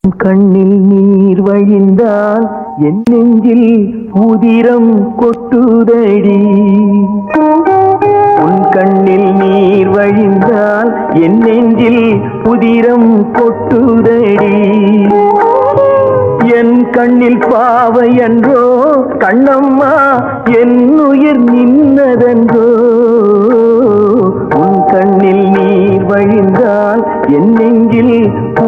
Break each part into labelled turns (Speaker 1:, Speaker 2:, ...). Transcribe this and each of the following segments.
Speaker 1: கண்ணில் நீர் வழிந்தால் என் நெஞ்சில் உதிரம் கொட்டுதடி. உன் கண்ணில் நீர் வழிந்தால் என் நெஞ்சில் உதிரம் கொட்டுதடி. என் கண்ணில் பாவை என்றோ கண்ணம்மா என் உயிர் நின்னதென்றோ. உன் கண்ணில் நீர் வழிந்தால் என் நெஞ்சில்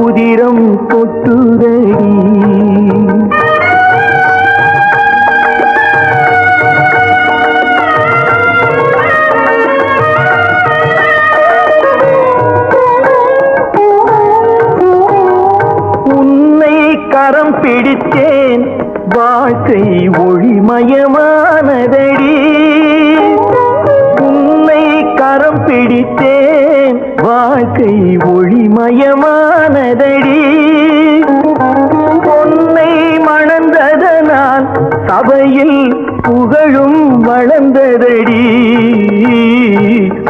Speaker 1: உதிரம் கொட்டுதடி. உன்னை கரம் பிடித்தேன் வாழ்க்கை ஒளிமயமானதடி. உன்னை கரம் பிடித்தேன் வாழ்க்கை ஒளிமயமானதடி. பொன்னை மணந்ததனால் சபையில் புகழும் வளர்ந்ததடி.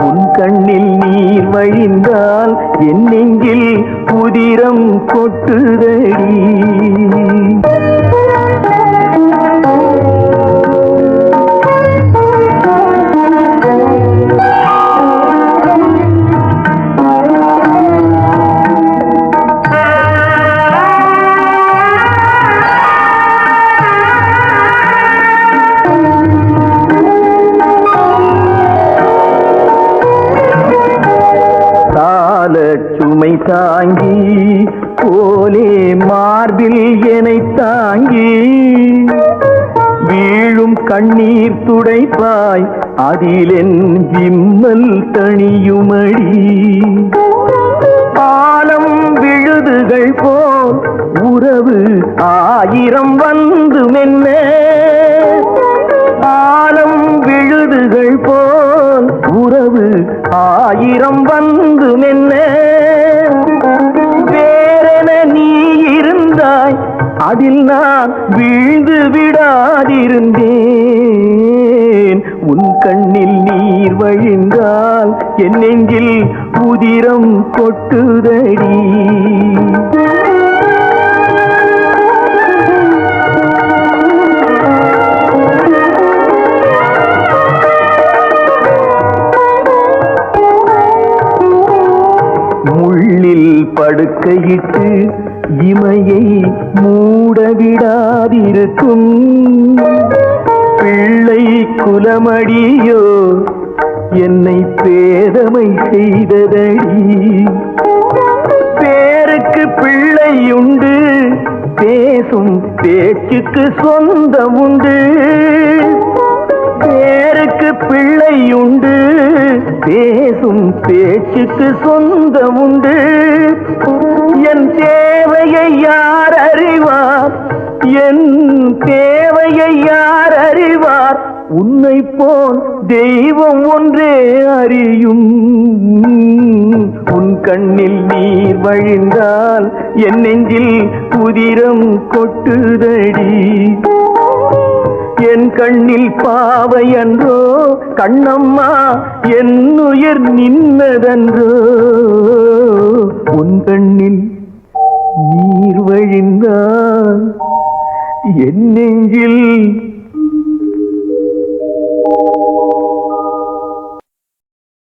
Speaker 1: உன் கண்ணில் நீர் வழிந்தால் என் நெஞ்சில் உதிரம் கொட்டுதடி. சுமை தாங்கி போலே மார்பில் என்னை தாங்கி வீழும் கண்ணீர் துடைப்பாய் அதிலென் விம்மல் தணியுமடி. ஆலம் விழுதுகள் போல் உறவு ஆயிரம் வந்து மென்ன. ஆலம் விழுதுகள் போல் உறவு ஆயிரம் வந்து மென்ன. வேறென நீ இருந்தாய் அதில் நான் வீழ்ந்து விடாதிருந்தேன். உன் கண்ணில் நீர் வழிந்தால் என் நெஞ்சில் உதிரம் கொட்டுதடி. முள்ளில் படுக்கையிட்டு இமையை மூடவிடாதிருக்கும் பிள்ளை குலமடியோ என்னை பேதமை செய்ததடி. பேருக்கு பிள்ளையுண்டு பேசும் பேச்சுக்கு சொந்தம் உண்டு. பேருக்கு பிள்ளையுண்டு பேசும் பேச்சுக்கு சொந்தம் உண்டு. என் தேவையை யார் அறிவார், என் தேவையை யார் அறிவார். உன்னை போல் தெய்வம் ஒன்றே அறியும். உன் கண்ணில் நீர் வழிந்தால் என் நெஞ்சில் உதிரம் கொட்டுதடி. என் கண்ணில் பாவை என்றோ கண்ணம்மா என் உயிர் நின்னதென்றோ. உன் கண்ணில் நீர் வழிந்தால் என் நெஞ்சில்